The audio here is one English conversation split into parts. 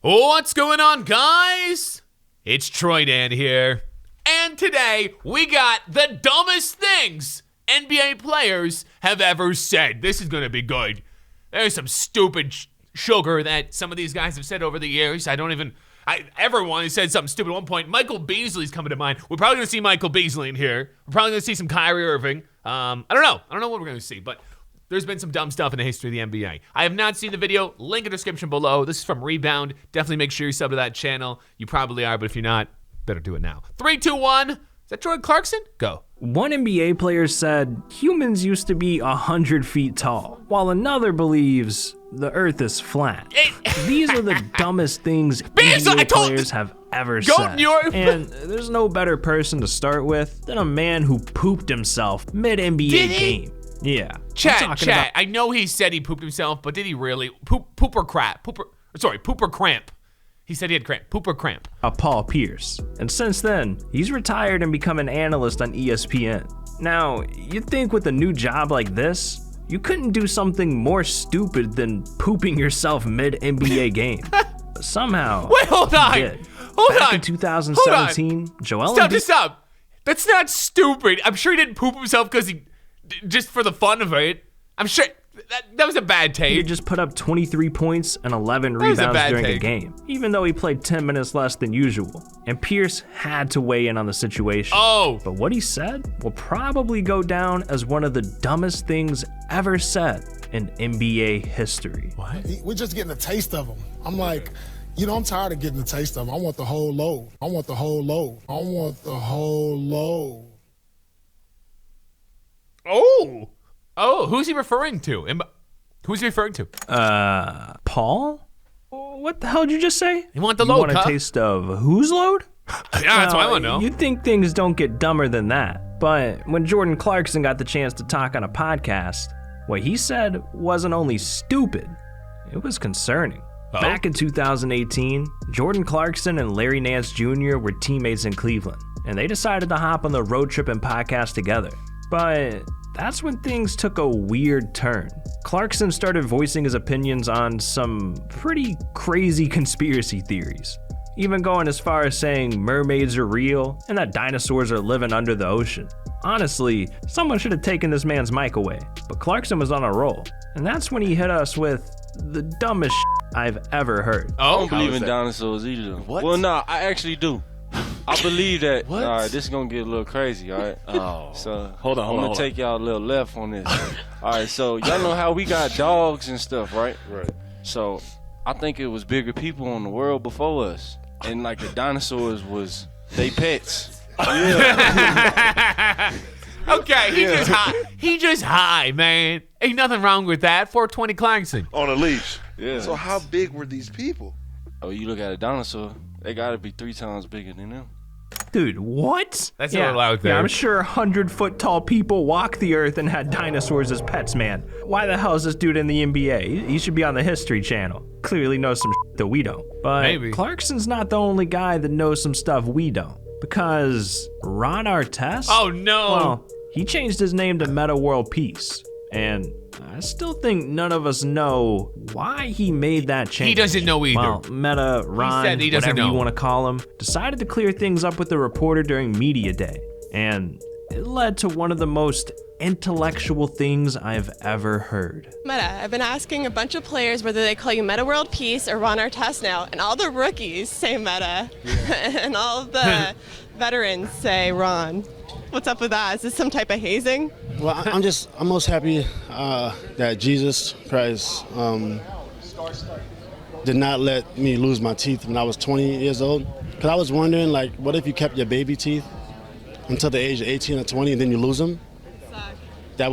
What's going on, guys? It's Troydan here. And today, we got the dumbest things NBA players have ever said. This is going to be good. There's some stupid sugar that some of these guys have said over the years. Everyone has said something stupid at one point. Michael Beasley's coming to mind. We're probably going to see Michael Beasley in here. We're probably going to see some Kyrie Irving. I don't know what we're going to see, but there's been some dumb stuff in the history of the NBA. I have not seen the video. Link in the description below. This is from Rebound. Definitely make sure you sub to that channel. You probably are, but if you're not, better do it now. 3, 2, 1. Is that Jordan Clarkson? Go. One NBA player said humans used to be 100 feet tall, while another believes the earth is flat. These are the dumbest things NBA players have ever said. And there's no better person to start with than a man who pooped himself mid-NBA game. Yeah. Chat. I know he said he pooped himself, but did he really? Poop or crap? Poop or cramp. He said he had cramp. Poop or cramp. Paul Pierce. And since then, he's retired and become an analyst on ESPN. Now, you'd think with a new job like this, you couldn't do something more stupid than pooping yourself mid-NBA game. But somehow, wait, hold on. Back in 2017, Joel Embiid... Stop. That's not stupid. I'm sure he didn't poop himself because he... just for the fun of it. I'm sure... That was a bad take. He just put up 23 points and 11 rebounds during a game, even though he played 10 minutes less than usual. And Pierce had to weigh in on the situation. But what he said will probably go down as one of the dumbest things ever said in NBA history. What? We're just getting a taste of them. I'm like, I'm tired of getting a taste of them. I want the whole load. I want the whole load. I want the whole load. Oh, who's he referring to? Who's he referring to? Paul? What the hell did you just say? You want the load, You want a taste of whose load? Yeah, that's what I want to know. You'd think things don't get dumber than that. But when Jordan Clarkson got the chance to talk on a podcast, what he said wasn't only stupid, it was concerning. Back in 2018, Jordan Clarkson and Larry Nance Jr. were teammates in Cleveland, and they decided to hop on the road trip and podcast together. But that's when things took a weird turn. Clarkson started voicing his opinions on some pretty crazy conspiracy theories, even going as far as saying mermaids are real and that dinosaurs are living under the ocean. Honestly, someone should have taken this man's mic away, but Clarkson was on a roll, and that's when he hit us with the dumbest I've ever heard. I don't believe in dinosaurs either. What? Well, nah, I actually do. I believe that. What? All right, this is gonna get a little crazy, all right? So hold on. I'm gonna take y'all a little left on this. All right, so y'all know how we got dogs and stuff, right? Right. So I think it was bigger people in the world before us, and like the dinosaurs was they pets. Yeah. Okay, he just high, man. Ain't nothing wrong with that. 420 Clarkson. On a leash. Yeah. So how big were these people? Oh, you look at a dinosaur, they gotta be 3 times bigger than them. Dude, what? That's a little out there. Yeah, I'm sure 100-foot tall people walked the earth and had dinosaurs as pets, man. Why the hell is this dude in the NBA? He should be on the History Channel. Clearly knows some that we don't. But maybe. Clarkson's not the only guy that knows some stuff we don't. Because Ron Artest? Oh, no. Well, he changed his name to Meta World Peace. And I still think none of us know why he made that change. He doesn't know either. Well, Meta, Ron, he doesn't whatever know. you want to call him, decided to clear things up with the reporter during Media Day. And it led to one of the most intellectual things I've ever heard. Meta, I've been asking a bunch of players whether they call you Meta World Peace or Ron Artest now, and all the rookies say Meta, and all of the veterans say Ron. What's up with that? Is this some type of hazing? Well, I'm most happy that Jesus Christ did not let me lose my teeth when I was 20 years old. Because I was wondering, like, what if you kept your baby teeth until the age of 18 or 20 and then you lose them? That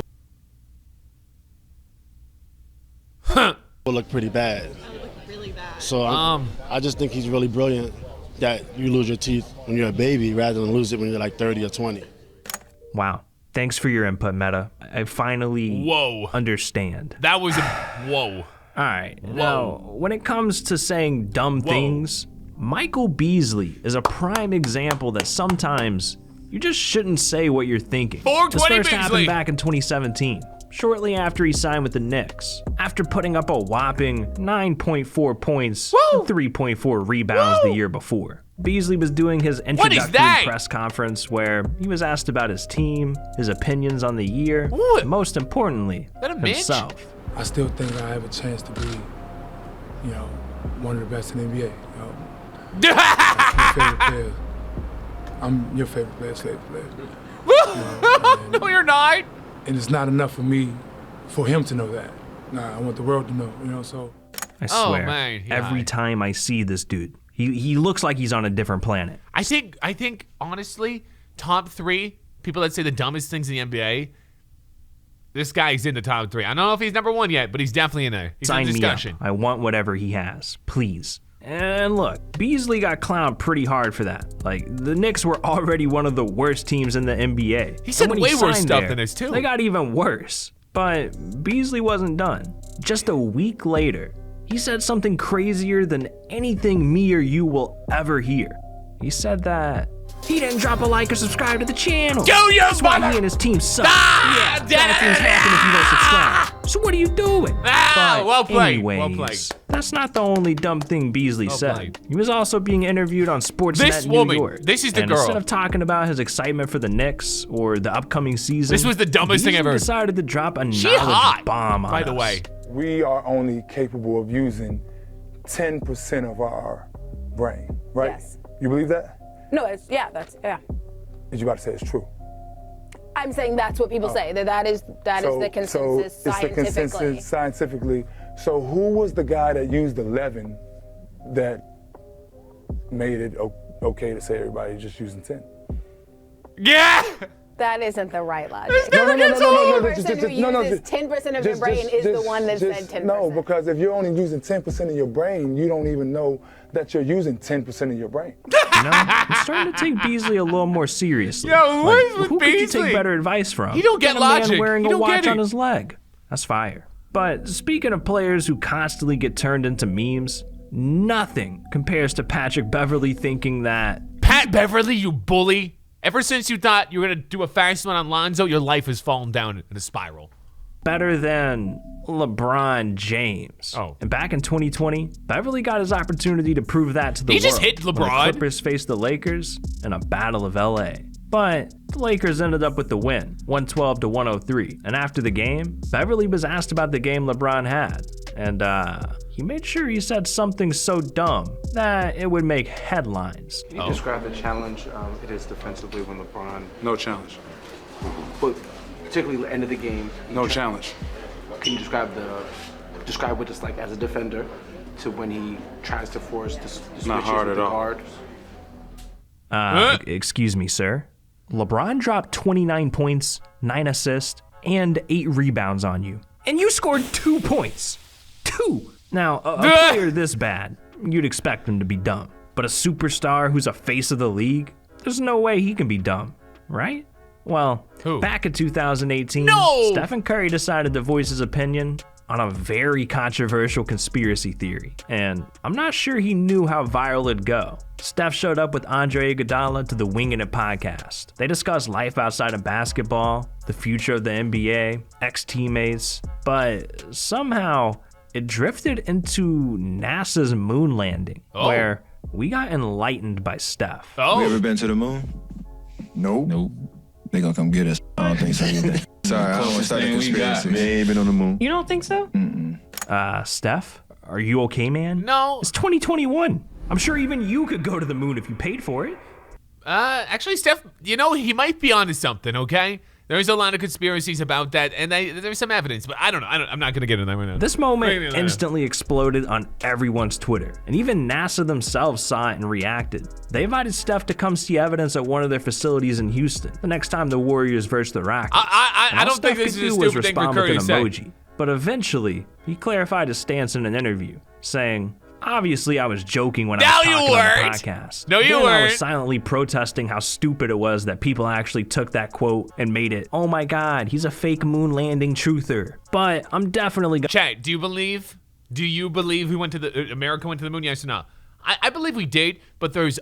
would look pretty bad. That would look really bad. So I just think he's really brilliant that you lose your teeth when you're a baby rather than lose it when you're like 30 or 20. Wow. Thanks for your input, Meta. I finally understand. That was a whoa. All right. Now, when it comes to saying dumb things, Michael Beasley is a prime example that sometimes you just shouldn't say what you're thinking. 420 This first Beasley. happened back in 2017. shortly after he signed with the Knicks. After putting up a whopping 9.4 points and 3.4 rebounds the year before. Beasley was doing his introductory press conference where he was asked about his team, his opinions on the year, and most importantly, himself. I still think I have a chance to be, one of the best in the NBA. My favorite player. I'm your favorite player, favorite player. No, you're not. And it's not enough for him to know that. Nah, I want the world to know, so. I swear, every time I see this dude, he looks like he's on a different planet. I think, honestly, top 3 people that say the dumbest things in the NBA, this guy's in the top 3. I don't know if he's number 1 yet, but he's definitely in there. He's in the discussion. Me up. I want whatever he has, please. And look, Beasley got clowned pretty hard for that. Like, the Knicks were already one of the worst teams in the NBA. He said way worse stuff than this, too. They got even worse. But Beasley wasn't done. Just a week later, he said something crazier than anything me or you will ever hear. He said that he didn't drop a like or subscribe to the channel. That's why he and his team suck. Bad things happen if you don't subscribe. So what are you doing? Well played. Anyways, well played. That's not the only dumb thing Beasley said. He was also being interviewed on Sportsnet New York. This is the girl. Instead of talking about his excitement for the Knicks or the upcoming season, this was the dumbest thing ever. He decided to drop a knowledge bomb on us. By the way. We are only capable of using 10% of our brain, right? Yes. You believe that? No, Is you about to say it's true? I'm saying that's what people say. That is the consensus scientifically. It's the consensus scientifically. So who was the guy that used 11 that made it okay to say everybody just using 10? Yeah. That isn't the right logic. No. The person who uses 10% of your brain is the one that said 10%. No, because if you're only using 10% of your brain, you don't even know that you're using 10% of your brain. I'm starting to take Beasley a little more seriously. Yo, what is with who Beasley? Could you take better advice from? You don't get a logic. Man wearing you a watch don't on his leg. That's fire. But speaking of players who constantly get turned into memes, nothing compares to Patrick Beverley thinking that... Pat Beverley, you bully. Ever since you thought you were going to do a fast one on Lonzo, your life has fallen down in a spiral. Better than LeBron James. Oh. And back in 2020, Beverley got his opportunity to prove that to the world. He just hit LeBron. When the Clippers faced the Lakers in a battle of LA. But the Lakers ended up with the win, 112-103. And after the game, Beverley was asked about the game LeBron had. And he made sure he said something so dumb that it would make headlines. Can you describe the challenge it is defensively when LeBron... No challenge. But particularly the end of the game... No challenge. Can you describe what it's like as a defender to when he tries to force the switches Not hard with at the all. guard? Excuse me, sir. LeBron dropped 29 points, 9 assists, and 8 rebounds on you. And you scored 2 points. 2! Now, a player this bad, you'd expect him to be dumb. But a superstar who's a face of the league, there's no way he can be dumb, right? Well, back in 2018, Stephen Curry decided to voice his opinion on a very controversial conspiracy theory. And I'm not sure he knew how viral it'd go. Steph showed up with Andre Iguodala to the Wingin' It podcast. They discussed life outside of basketball, the future of the NBA, ex-teammates, but somehow it drifted into NASA's moon landing, where we got enlightened by Steph. You ever been to the moon? Nope. They gonna come get us. I don't think so either. Sorry, I don't want to start a conspiracy. They ain't been on the moon. You don't think so? Steph, are you okay, man? No. It's 2021. I'm sure even you could go to the moon if you paid for it. Actually, Steph, he might be onto something, okay? There's a lot of conspiracies about that, and there's some evidence, but I don't know. I'm not going to get into that right now. This moment instantly exploded on everyone's Twitter, and even NASA themselves saw it and reacted. They invited Steph to come see evidence at one of their facilities in Houston the next time the Warriors versus the Rockets. I don't think this is a stupid thing for Curry to say. Emoji. But eventually, he clarified his stance in an interview, saying, "Obviously, I was joking when I was talking on the podcast. No, you weren't. I was weren't. silently protesting how stupid it was that people actually took that quote and made it, oh my God, he's a fake moon landing truther. But I'm definitely gonna..." Chat, do you believe America went to the moon? Yes or no? I believe we did, but there's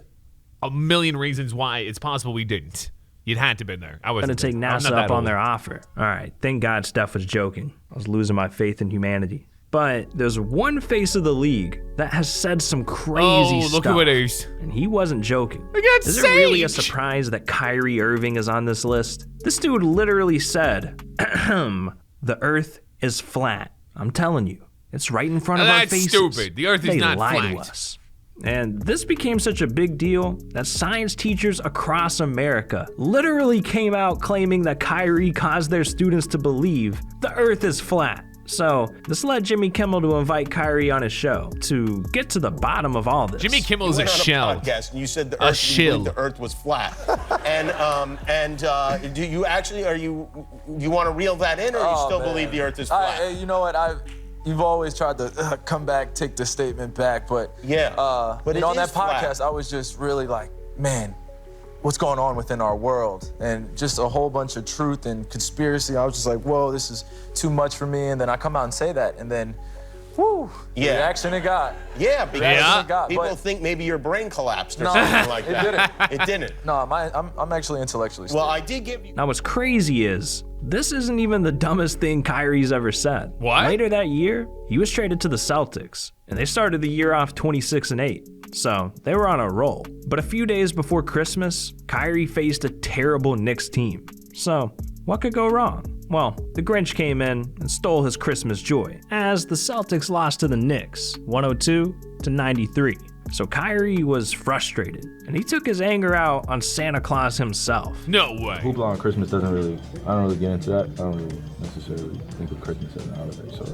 a million reasons why it's possible we didn't. You'd had to been there. I was going to take NASA up on their offer. All right, thank God Steph was joking. I was losing my faith in humanity. But there's one face of the league that has said some crazy stuff. Look who it is. And he wasn't joking. Is it really a surprise that Kyrie Irving is on this list? This dude literally said, the earth is flat. I'm telling you. It's right in front of our faces. That's stupid. The earth is not flat. They lied to us. And this became such a big deal that science teachers across America literally came out claiming that Kyrie caused their students to believe the earth is flat. So this led Jimmy Kimmel to invite Kyrie on his show to get to the bottom of all this. Jimmy Kimmel is a shell. Podcast and you said the earth was flat. and do you actually you want to reel that in, or you still believe the earth is flat? You know what? You've always tried to come back, take the statement back, but yeah. But on that podcast, I was just really like, man, what's going on within our world, and just a whole bunch of truth and conspiracy. I was just like, whoa, this is too much for me. And then I come out and say that, and then, whoo, the reaction it got. Yeah, because people think maybe your brain collapsed or something like that. It didn't. No, I'm actually intellectually stable. Well, I did give you. Now, what's crazy is this isn't even the dumbest thing Kyrie's ever said. What? Later that year, he was traded to the Celtics, and they started the year off 26-8. So they were on a roll. But a few days before Christmas, Kyrie faced a terrible Knicks team. So what could go wrong? Well, the Grinch came in and stole his Christmas joy, as the Celtics lost to the Knicks, 102-93. So Kyrie was frustrated, and he took his anger out on Santa Claus himself. No way. Hoopla on Christmas I don't really get into that. I don't really necessarily think of Christmas as a holiday, so,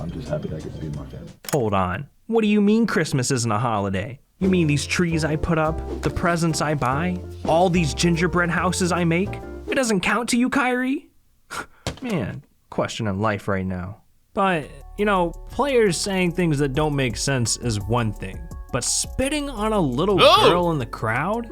I'm just happy that I get to be with my family. Hold on. What do you mean Christmas isn't a holiday? You mean these trees I put up, the presents I buy, all these gingerbread houses I make? It doesn't count to you, Kyrie? Man, questioning life right now. But, players saying things that don't make sense is one thing. But spitting on a little girl in the crowd?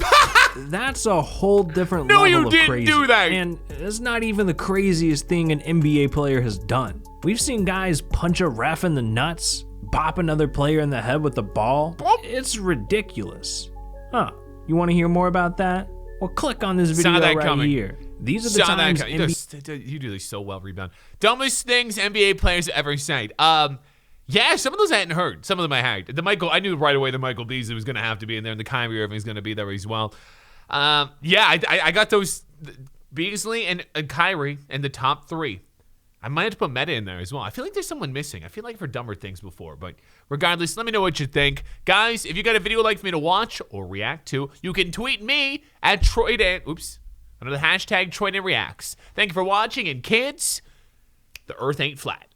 That's a whole different level of crazy. No, you didn't do that! And it's not even the craziest thing an NBA player has done. We've seen guys punch a ref in the nuts, bop another player in the head with the ball. It's ridiculous. Huh, you want to hear more about that? Well, click on this video right here. These are the times you do this so well, Rebound. Dumbest things NBA players ever said. Yeah, some of those I hadn't heard. Some of them I had. I knew right away that Michael Beasley was going to have to be in there, and the Kyrie Irving is going to be there as well. I got those Beasley and Kyrie in the top three. I might have to put Meta in there as well. I feel like there's someone missing. I feel like for dumber things before, but regardless, let me know what you think. Guys, if you got a video you'd like for me to watch or react to, you can tweet me at Troydan. Under the hashtag Troydan Reacts. Thank you for watching, and kids, the earth ain't flat.